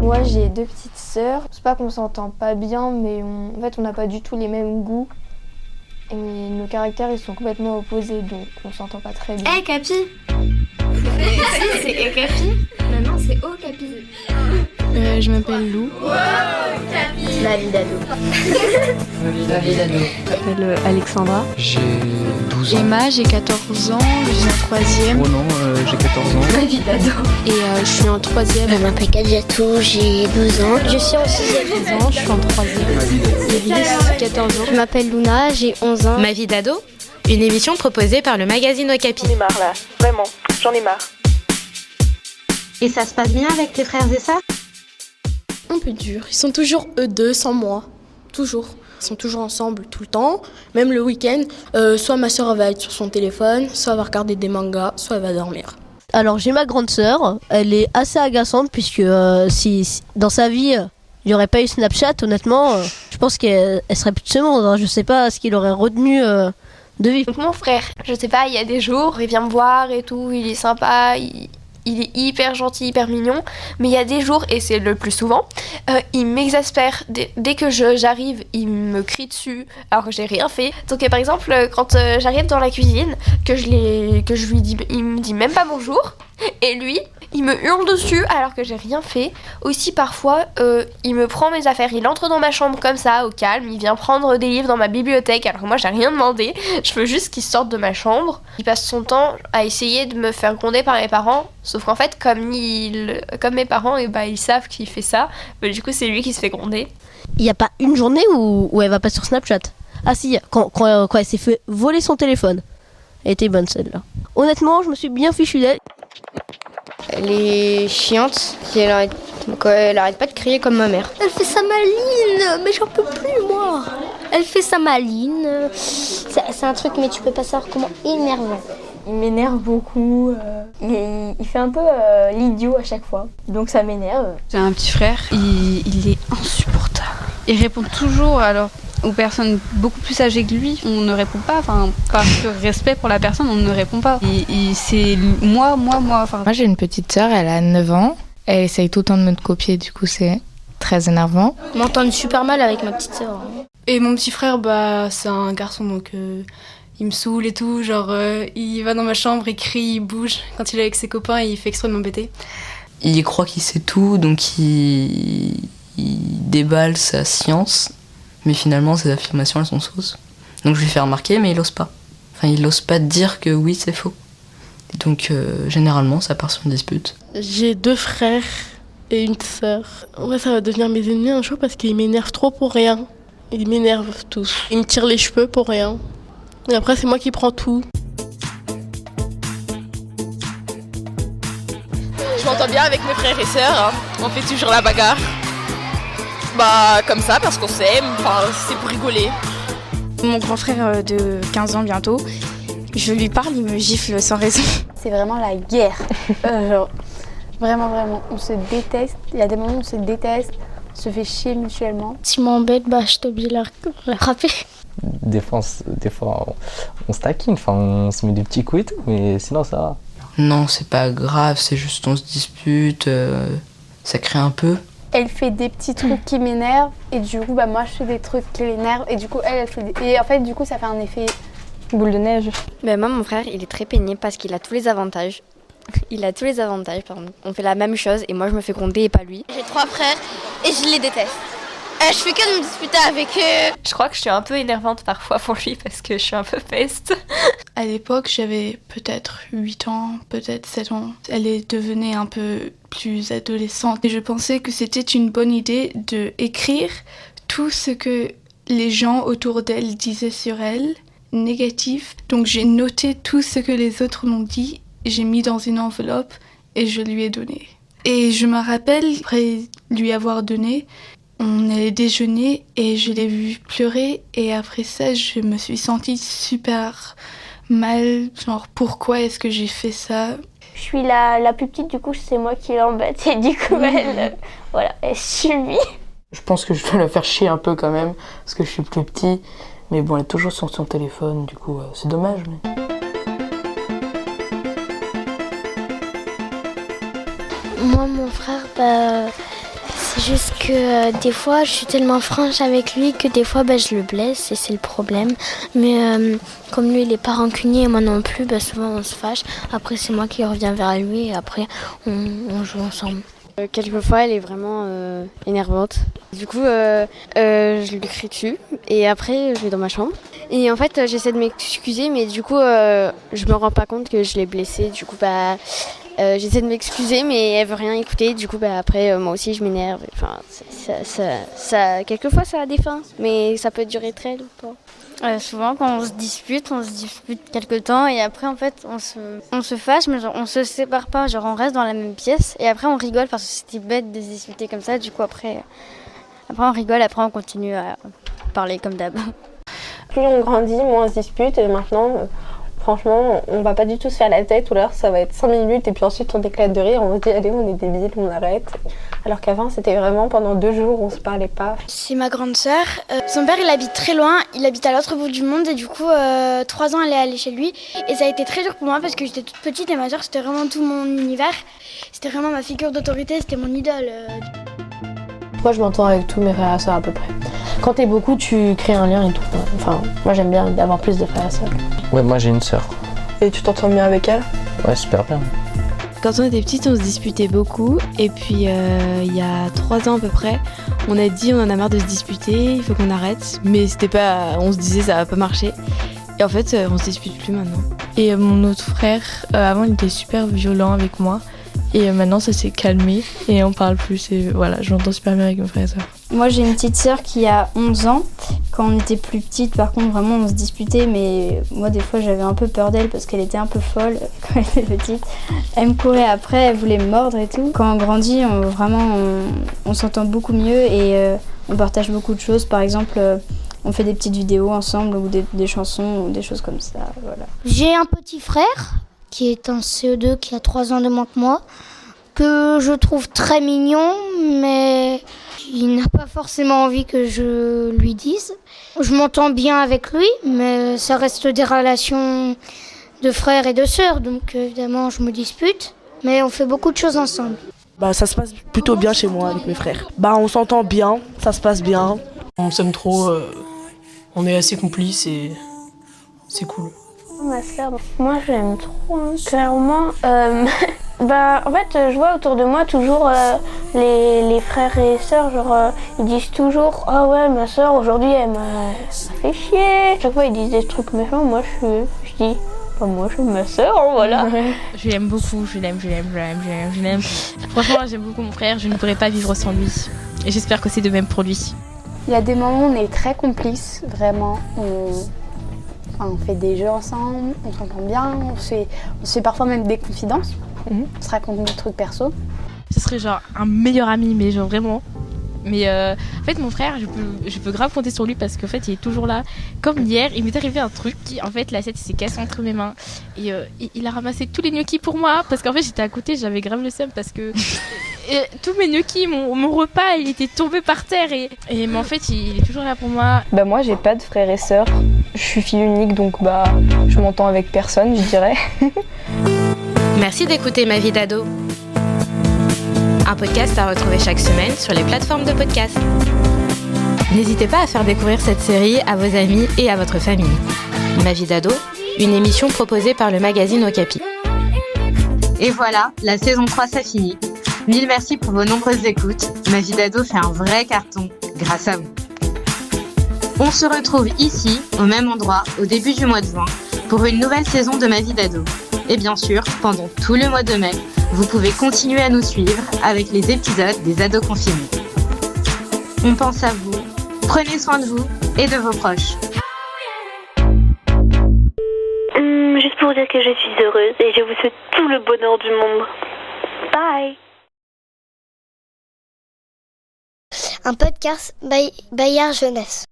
Moi j'ai deux petites sœurs. C'est pas qu'on s'entend pas bien, mais en fait on n'a pas du tout les mêmes goûts. Et nos caractères ils sont complètement opposés, donc on s'entend pas très bien. Hey Capi. C'est Hey Capi. Maintenant c'est Oh Capi. Je m'appelle Lou. Ma vie d'ado. Ma vie d'ado. Je m'appelle Alexandra. J'ai 12 ans. Emma, j'ai 14 ans, je suis en 3e. Oh non, j'ai 14 ans. Ma vie d'ado. Et je suis en 3e. Je m'appelle Kadjatou, j'ai 12 ans. Je suis en 6e. Je suis en 3e. Évis, 14 ans. Je m'appelle Luna, j'ai 11 ans. Ma vie d'ado, une émission proposée par le magazine Okapi. J'en ai marre là, vraiment, j'en ai marre. Et ça se passe bien avec tes frères et sœurs ? Un peu dur. Ils sont toujours eux deux sans moi. Toujours. Ils sont toujours ensemble tout le temps. Même le week-end, soit ma soeur va être sur son téléphone, soit elle va regarder des mangas, soit elle va dormir. Alors j'ai ma grande sœur, elle est assez agaçante puisque si dans sa vie il n'y aurait pas eu Snapchat, honnêtement, je pense qu'elle serait plus de ce monde. Je sais pas ce qu'il aurait retenu de vivre. Donc mon frère, je sais pas, il y a des jours, il vient me voir et tout, il est sympa, il est hyper gentil, hyper mignon, mais il y a des jours, et c'est le plus souvent, il m'exaspère. Dès que j'arrive, il me crie dessus alors que j'ai rien fait. Donc par exemple, quand j'arrive dans la cuisine, que je lui dis, il me dit même pas bonjour, et lui, il me hurle dessus alors que j'ai rien fait. Aussi parfois, il me prend mes affaires, il entre dans ma chambre comme ça, au calme, il vient prendre des livres dans ma bibliothèque alors que moi j'ai rien demandé, je veux juste qu'il sorte de ma chambre. Il passe son temps à essayer de me faire gronder par mes parents, sauf qu'en fait comme mes parents ils savent qu'il fait ça, du coup c'est lui qui se fait gronder. Il n'y a pas une journée où elle va pas sur Snapchat. Ah si, quand elle s'est fait voler son téléphone. Elle était bonne celle-là. Honnêtement, je me suis bien fichu d'elle. Elle est chiante, elle arrête pas de crier comme ma mère. Elle fait sa maline, mais j'en peux plus moi. Elle fait sa maline. C'est un truc, mais tu peux pas savoir comment énervant. Il m'énerve beaucoup, il fait un peu l'idiot à chaque fois, donc ça m'énerve. J'ai un petit frère, il est insupportable. Il répond toujours aux personnes beaucoup plus âgées que lui, on ne répond pas, par respect pour la personne, on ne répond pas. C'est moi. Moi j'ai une petite sœur, elle a 9 ans, elle essaye tout le temps de me copier, du coup c'est très énervant. Je m'entends super mal avec ma petite sœur. Et mon petit frère, c'est un garçon, donc il me saoule et tout, il va dans ma chambre, il crie, il bouge. Quand il est avec ses copains, il fait exprès de m'embêter. Il croit qu'il sait tout, donc il déballe sa science, mais finalement ses affirmations elles sont fausses. Donc je lui fais remarquer, mais il ose pas. Il ose pas dire que oui c'est faux. Donc généralement ça part sur une dispute. J'ai 2 frères et une sœur. Ouais, ça va devenir mes ennemis un jour parce qu'ils m'énervent trop pour rien. Ils m'énervent tous. Ils me tirent les cheveux pour rien. Et après c'est moi qui prends tout. Je m'entends bien avec mes frères et sœurs, on fait toujours la bagarre. Comme ça, parce qu'on s'aime, c'est pour rigoler. Mon grand frère de 15 ans bientôt, je lui parle, il me gifle sans raison. C'est vraiment la guerre, vraiment, on se déteste, il y a des moments où on se déteste, on se fait chier mutuellement. Si tu m'embêtes, je t'ai obligé de la frapper. Des fois on se taquine, on se met des petits coups et tout, mais sinon ça va. Non, c'est pas grave, c'est juste on se dispute, ça crée un peu. Elle fait des petits trucs qui m'énervent et du coup moi je fais des trucs qui l'énervent et du coup elle fait et en fait du coup ça fait un effet boule de neige. Moi mon frère il est très pénible parce qu'il a tous les avantages. On fait la même chose et moi je me fais gronder et pas lui. J'ai 3 frères et je les déteste. Je fais que de me disputer avec eux. Je crois que je suis un peu énervante parfois pour lui parce que je suis un peu peste. À l'époque, j'avais peut-être 8 ans, peut-être 7 ans. Elle est devenue un peu plus adolescente et je pensais que c'était une bonne idée d'écrire tout ce que les gens autour d'elle disaient sur elle, négatif. Donc j'ai noté tout ce que les autres m'ont dit, j'ai mis dans une enveloppe et je lui ai donné. Et je me rappelle, après lui avoir donné, on allait déjeuner et je l'ai vue pleurer et après ça, je me suis sentie super mal. Pourquoi est-ce que j'ai fait ça ? Je suis la plus petite, du coup c'est moi qui l'embête et du coup elle subit. Je pense que je dois la faire chier un peu quand même parce que je suis plus petit, mais bon elle est toujours sur son téléphone, du coup c'est dommage. Mais... Moi, mon frère, c'est juste que des fois, je suis tellement franche avec lui que des fois, je le blesse et c'est le problème. Mais comme lui, il n'est pas rancunier et moi non plus, souvent on se fâche. Après, c'est moi qui reviens vers lui et après, on joue ensemble. Quelquefois, elle est vraiment énervante. Du coup, je lui crie dessus et après, je vais dans ma chambre. Et en fait, j'essaie de m'excuser, mais du coup, je me rends pas compte que je l'ai blessée. Du coup, j'essaie de m'excuser, mais elle veut rien écouter. Du coup, après, moi aussi, je m'énerve. Enfin, ça, quelquefois, ça a des fins, mais ça peut durer très longtemps. Souvent, quand on se dispute quelque temps et après, en fait, on se fâche, mais genre, on se sépare pas. Genre, on reste dans la même pièce et après, on rigole parce que c'était bête de se disputer comme ça. Du coup, après on rigole, après, on continue à parler comme d'hab. Plus on grandit, moins on se dispute et maintenant, franchement, on va pas du tout se faire la tête ou alors ça va être 5 minutes et puis ensuite on éclate de rire, on se dit allez, on est débiles, on arrête. Alors qu'avant, c'était vraiment pendant 2 jours, on se parlait pas. C'est ma grande sœur. Son père, il habite très loin, il habite à l'autre bout du monde et du coup, 3 ans, elle est allée chez lui. Et ça a été très dur pour moi parce que j'étais toute petite et ma sœur, c'était vraiment tout mon univers. C'était vraiment ma figure d'autorité, c'était mon idole. Moi, je m'entends avec tous mes frères et sœurs à peu près. Quand t'es beaucoup, tu crées un lien et tout. Enfin, moi, j'aime bien avoir plus de frères et sœurs. Ouais, moi j'ai une sœur. Et tu t'entends bien avec elle? Ouais, super bien. Quand on était petite, on se disputait beaucoup. Et puis, il y a 3 ans à peu près, on a dit on en a marre de se disputer, il faut qu'on arrête. Mais c'était pas, on se disait ça va pas marcher. Et en fait, on se dispute plus maintenant. Et mon autre frère, avant, il était super violent avec moi. Et maintenant, ça s'est calmé et on parle plus. Et voilà, je m'entends super bien avec mes frères et sœurs. Moi, j'ai une petite sœur qui a 11 ans. Quand on était plus petite, par contre, vraiment, on se disputait. Mais moi, des fois, j'avais un peu peur d'elle parce qu'elle était un peu folle quand elle était petite. Elle me courait après, elle voulait me mordre et tout. Quand on grandit, on s'entend beaucoup mieux et on partage beaucoup de choses. Par exemple, on fait des petites vidéos ensemble ou des chansons ou des choses comme ça. Voilà. J'ai un petit frère qui est en CE2, qui a 3 ans de moins que moi, que je trouve très mignon, mais il n'a pas forcément envie que je lui dise. Je m'entends bien avec lui, mais ça reste des relations de frères et de sœurs, donc évidemment je me dispute, mais on fait beaucoup de choses ensemble. Ça se passe plutôt bien chez moi avec mes frères. On s'entend bien, ça se passe bien. On s'aime trop, on est assez complices et c'est cool. Ma sœur, moi je l'aime trop, clairement. En fait, je vois autour de moi toujours les frères et sœurs, ils disent toujours « Ah ouais, ma sœur aujourd'hui elle m'a fait chier ». Chaque fois ils disent des trucs méchants, moi je dis « moi j'aime ma sœur, voilà ». Je l'aime beaucoup, je l'aime. Franchement, j'aime beaucoup mon frère, je ne pourrais pas vivre sans lui. Et j'espère que c'est de même pour lui. Il y a des moments où on est très complices, vraiment. On fait des jeux ensemble, on s'entend bien, on se fait parfois même des confidences. On se raconte des trucs perso. Ce serait genre un meilleur ami, mais genre vraiment. Mais en fait, mon frère, je peux grave compter sur lui parce qu'en fait, il est toujours là. Comme hier, il m'est arrivé un truc qui, en fait, l'assiette s'est cassée entre mes mains. Et il a ramassé tous les gnocchis pour moi parce qu'en fait, j'étais à côté, j'avais grave le seum parce que tous mes gnocchis, mon repas, il était tombé par terre. Mais en fait, il est toujours là pour moi. Moi, j'ai pas de frères et sœurs. Je suis fille unique, donc je m'entends avec personne, je dirais. Merci d'écouter Ma vie d'ado. Un podcast à retrouver chaque semaine sur les plateformes de podcast. N'hésitez pas à faire découvrir cette série à vos amis et à votre famille. Ma vie d'ado, une émission proposée par le magazine Okapi. Et voilà, la saison 3 ça finit. Mille merci pour vos nombreuses écoutes. Ma vie d'ado fait un vrai carton, grâce à vous. On se retrouve ici, au même endroit, au début du mois de juin, pour une nouvelle saison de Ma vie d'ado. Et bien sûr, pendant tout le mois de mai, vous pouvez continuer à nous suivre avec les épisodes des ados confinés. On pense à vous, prenez soin de vous et de vos proches. Juste pour dire que je suis heureuse et je vous souhaite tout le bonheur du monde. Bye. Un podcast Bayard Jeunesse.